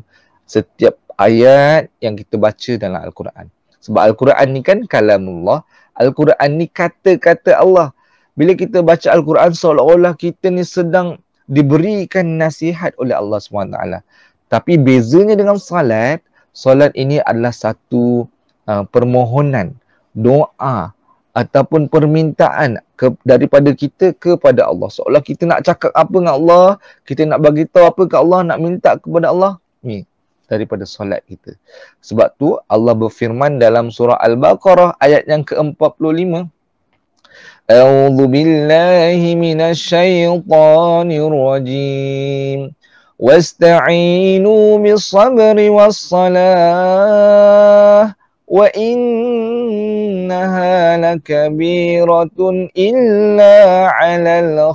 setiap ayat yang kita baca dalam Al-Quran. Sebab Al-Quran ni kan kalamullah, Al-Quran ni kata-kata Allah. Bila kita baca Al-Quran, seolah-olah kita ni sedang diberikan nasihat oleh Allah SWT. Tapi bezanya dengan salat, solat ini adalah satu permohonan, doa ataupun permintaan daripada kita kepada Allah. Seolah kita nak cakap apa dengan Allah, kita nak bagi tahu apa ke Allah, nak minta kepada Allah, ni daripada solat kita. Sebab tu Allah berfirman dalam surah Al-Baqarah ayat yang ke-45, A'udzu billahi minasyaitonir rajim. Wasta'inu bis-sabri was-salah wa innaha lakabiratun illa 'alal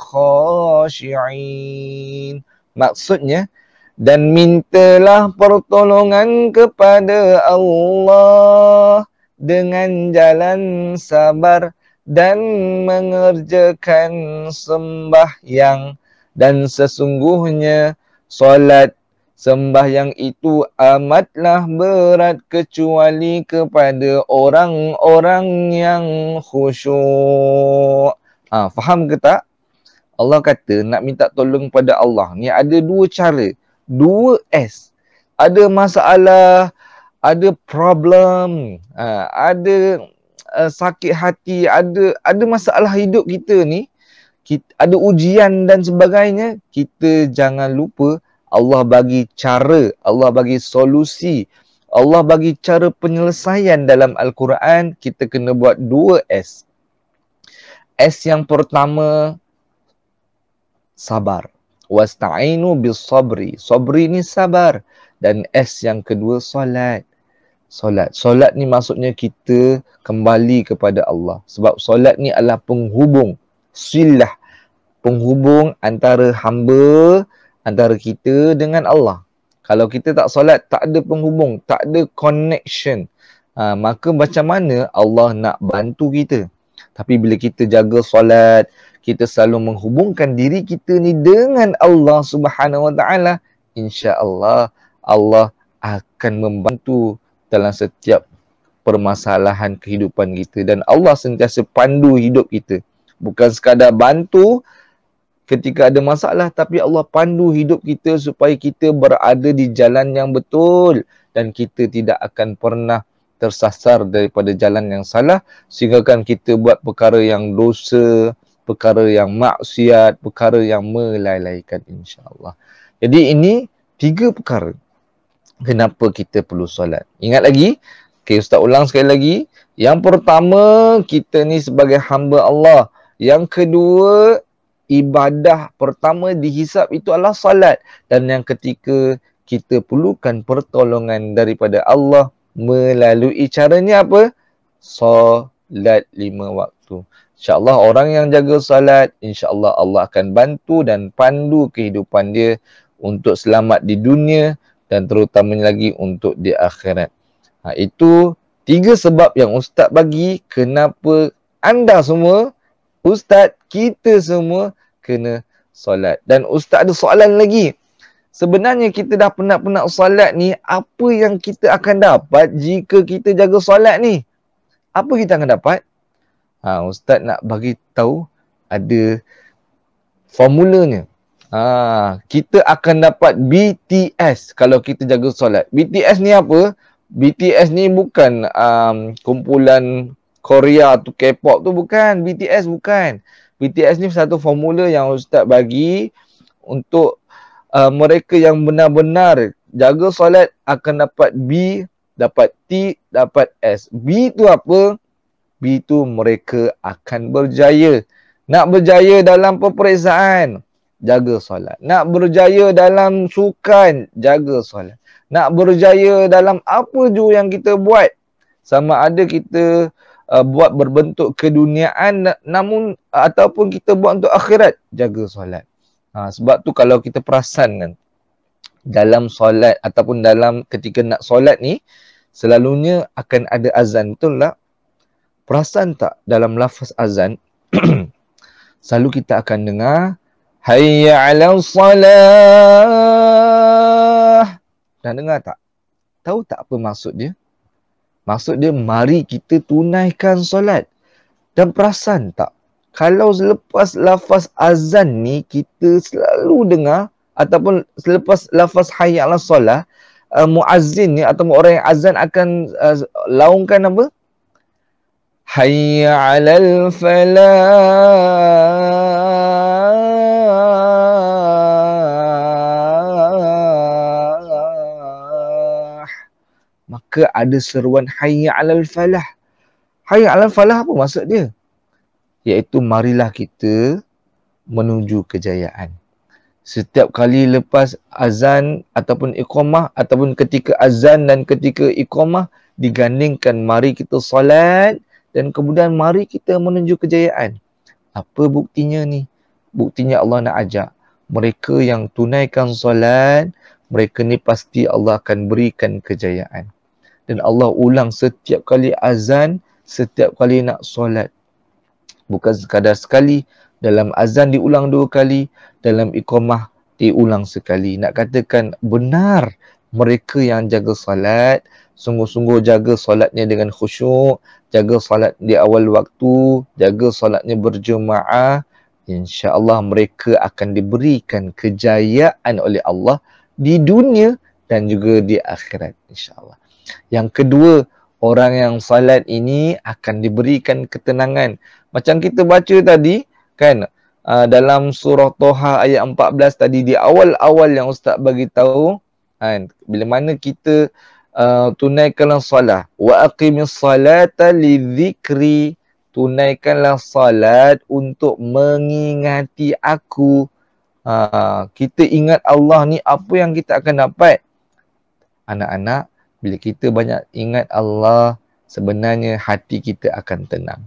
khashi'in. Maksudnya, dan mintalah pertolongan kepada Allah dengan jalan sabar dan mengerjakan sembahyang, dan sesungguhnya solat sembahyang itu amatlah berat kecuali kepada orang-orang yang khusyuk. Faham ke tak? Allah kata nak minta tolong pada Allah ni ada dua cara, dua S. Ada masalah, ada problem, ada sakit hati, ada masalah hidup kita ni, ada ujian dan sebagainya. Kita jangan lupa Allah bagi cara, Allah bagi solusi, Allah bagi cara penyelesaian dalam Al-Quran. Kita kena buat dua S. S yang pertama, sabar. Wasta'inu bis sabri. Sabri ni sabar. Dan S yang kedua, solat. Solat ni maksudnya kita kembali kepada Allah. Sebab solat ni adalah penghubung, silah, penghubung antara hamba, antara kita dengan Allah. Kalau kita tak solat, tak ada penghubung, tak ada connection. Maka macam mana Allah nak bantu kita? Tapi bila kita jaga solat, kita selalu menghubungkan diri kita ni dengan Allah Subhanahu Wa Taala, insya-Allah Allah akan membantu dalam setiap permasalahan kehidupan kita, dan Allah sentiasa pandu hidup kita. Bukan sekadar bantu ketika ada masalah, tapi Allah pandu hidup kita supaya kita berada di jalan yang betul dan kita tidak akan pernah tersasar daripada jalan yang salah, sehingga kan kita buat perkara yang dosa, perkara yang maksiat, perkara yang melalaikan, insya-Allah. Jadi ini 3 perkara kenapa kita perlu solat. Ingat lagi? Okay, Ustaz ulang sekali lagi. Yang pertama, kita ni sebagai hamba Allah. Yang kedua, ibadah pertama dihisap itu adalah solat. Dan yang ketiga, kita perlukan pertolongan daripada Allah melalui caranya apa? Solat 5 waktu. InsyaAllah orang yang jaga solat, insyaAllah Allah akan bantu dan pandu kehidupan dia untuk selamat di dunia dan terutamanya lagi untuk di akhirat. Itu 3 sebab yang Ustaz bagi kenapa anda semua, Ustaz, kita semua kena solat. Dan Ustaz ada soalan lagi. Sebenarnya kita dah penat-penat solat ni, apa yang kita akan dapat jika kita jaga solat ni? Apa kita akan dapat? Ustaz nak bagi tahu ada formulanya. Kita akan dapat BTS kalau kita jaga solat. BTS ni apa? BTS ni bukan kumpulan Korea tu, K-pop tu bukan. BTS bukan. BTS ni satu formula yang Ustaz bagi untuk mereka yang benar-benar jaga solat akan dapat B, dapat T, dapat S. B tu apa? B tu mereka akan berjaya. Nak berjaya dalam peperiksaan, jaga solat. Nak berjaya dalam sukan, jaga solat. Nak berjaya dalam apa jua yang kita buat, sama ada kita buat berbentuk keduniaan namun ataupun kita buat untuk akhirat, jaga solat. Sebab tu kalau kita perasan kan, dalam solat ataupun dalam ketika nak solat ni, selalunya akan ada azan, betul tak? Perasan tak dalam lafaz azan selalu kita akan dengar hayya 'alal salah. Dah dengar tak? Tahu tak apa maksud dia? Maksud dia mari kita tunaikan solat. Dan perasan tak, kalau selepas lafaz azan ni kita selalu dengar, ataupun selepas lafaz hayya 'alal salah, muazzin ni atau orang yang azan akan laungkan apa? Hayya 'alal falah. Maka ada seruan hayya 'alal falah. Hayya 'alal falah apa maksud dia? Iaitu marilah kita menuju kejayaan. Setiap kali lepas azan ataupun iqamah, ataupun ketika azan dan ketika iqamah, digandingkan mari kita solat dan kemudian mari kita menuju kejayaan. Apa buktinya ni? Buktinya Allah nak ajak mereka yang tunaikan solat, mereka ni pasti Allah akan berikan kejayaan. Dan Allah ulang setiap kali azan, setiap kali nak solat. Bukan sekadar sekali, dalam azan diulang 2 kali, dalam iqamah diulang sekali. Nak katakan benar mereka yang jaga salat, sungguh-sungguh jaga salatnya dengan khusyuk, jaga salat di awal waktu, jaga salatnya berjemaah, insya-Allah mereka akan diberikan kejayaan oleh Allah di dunia dan juga di akhirat, insya-Allah. Yang kedua, orang yang salat ini akan diberikan ketenangan. Macam kita baca tadi kan, dalam surah Toha ayat 14 tadi, di awal-awal yang Ustaz bagi tahu kan, bila mana kita tunaikanlah salat, wa aqimis salata lidzikri, tunaikanlah salat untuk mengingati aku. Kita ingat Allah ni, apa yang kita akan dapat? Anak-anak, bila kita banyak ingat Allah, sebenarnya hati kita akan tenang.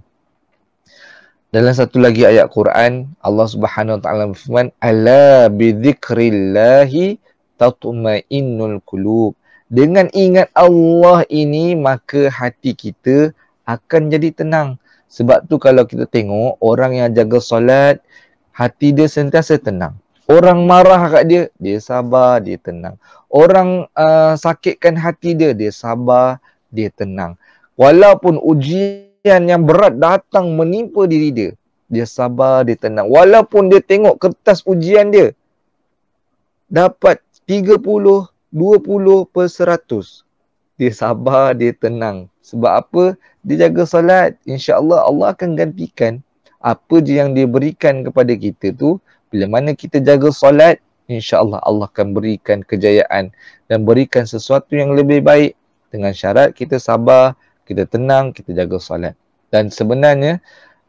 Dalam satu lagi ayat Quran, Allah Subhanahu Wa Taala berfirman, "Ala bidzikrillahi tatma'innul qulub." Dengan ingat Allah ini, maka hati kita akan jadi tenang. Sebab tu kalau kita tengok orang yang jaga solat, hati dia sentiasa tenang. Orang marah kat dia, dia sabar, dia tenang. Orang sakitkan hati dia, dia sabar, dia tenang. Walaupun ujian yang berat datang menimpa diri dia, dia sabar, dia tenang. Walaupun dia tengok kertas ujian dia dapat 30, 20/100, dia sabar, dia tenang. Sebab apa? Dia jaga solat. InsyaAllah Allah akan gantikan apa je yang dia berikan kepada kita tu. Bila mana kita jaga solat, insyaAllah Allah akan berikan kejayaan dan berikan sesuatu yang lebih baik, dengan syarat kita sabar, kita tenang, kita jaga solat. Dan sebenarnya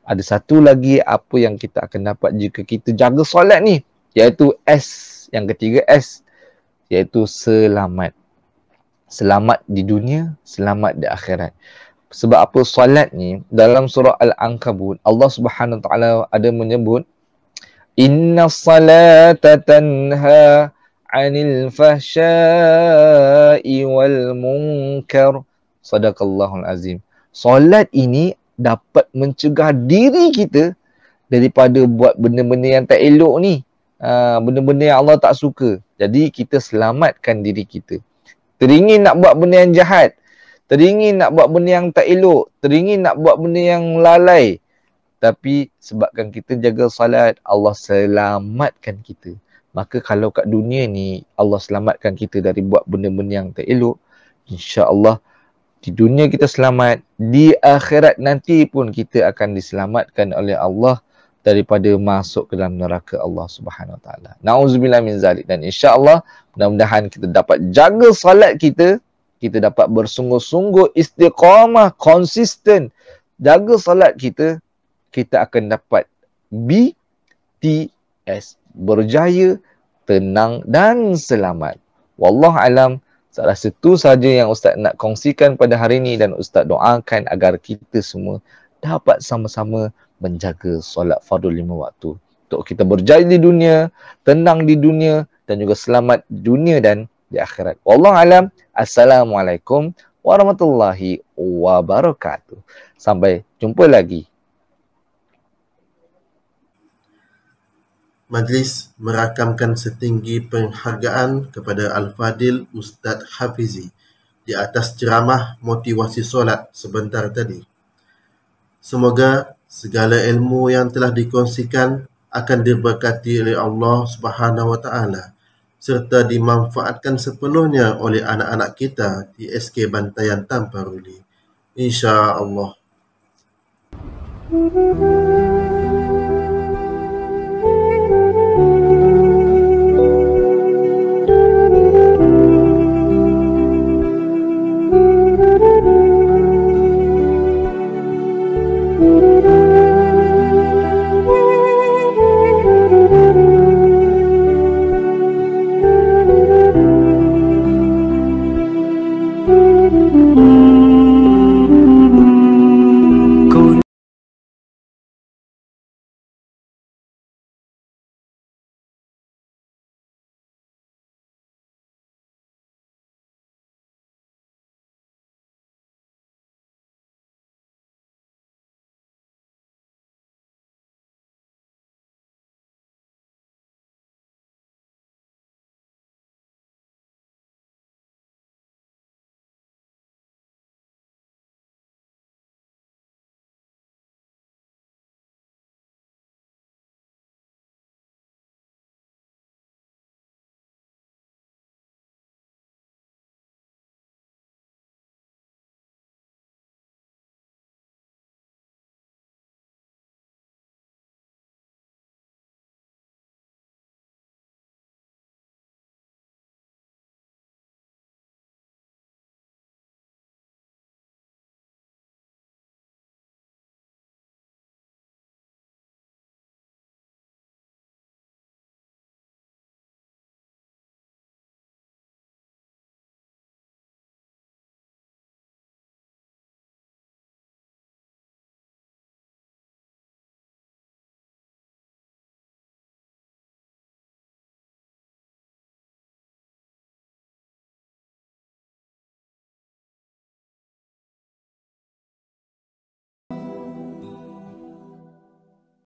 ada satu lagi apa yang kita akan dapat jika kita jaga solat ni, iaitu S. Yang ketiga S, iaitu selamat. Selamat di dunia, selamat di akhirat. Sebab apa? Solat ni dalam surah Al-Ankabut, Allah Subhanahu Wa Taala ada menyebut, Inna salata tanha 'anil fahsya'i wal munkar. Sadaqallahul azim. Solat ini dapat mencegah diri kita daripada buat benda-benda yang tak elok ni. Benda-benda yang Allah tak suka. Jadi kita selamatkan diri kita. Teringin nak buat benda yang jahat, teringin nak buat benda yang tak elok, teringin nak buat benda yang lalai, tapi sebabkan kita jaga salat, Allah selamatkan kita. Maka kalau kat dunia ni Allah selamatkan kita dari buat benda-benda yang tak elok, insya-Allah di dunia kita selamat, di akhirat nanti pun kita akan diselamatkan oleh Allah daripada masuk ke dalam neraka Allah Subhanahu Wa Taala. Nauzubillah min zalik. Dan insya-Allah mudah-mudahan kita dapat jaga salat kita, kita dapat bersungguh-sungguh istiqamah, konsisten jaga salat kita, kita akan dapat BTS, berjaya, tenang dan selamat. Wallahu alam. Saya rasa itu saja yang Ustaz nak kongsikan pada hari ini, dan Ustaz doakan agar kita semua dapat sama-sama menjaga solat fardu 5 waktu. Untuk kita berjaya di dunia, tenang di dunia, dan juga selamat di dunia dan di akhirat. Wallahu alam. Assalamualaikum warahmatullahi wabarakatuh. Sampai jumpa lagi. Majlis merakamkan setinggi penghargaan kepada Al-Fadil Ustaz Hafizi di atas ceramah motivasi solat sebentar tadi. Semoga segala ilmu yang telah dikongsikan akan diberkati oleh Allah Subhanahu Wa Taala serta dimanfaatkan sepenuhnya oleh anak-anak kita di SK Bantayan Tanpa Ruli. Insya-Allah.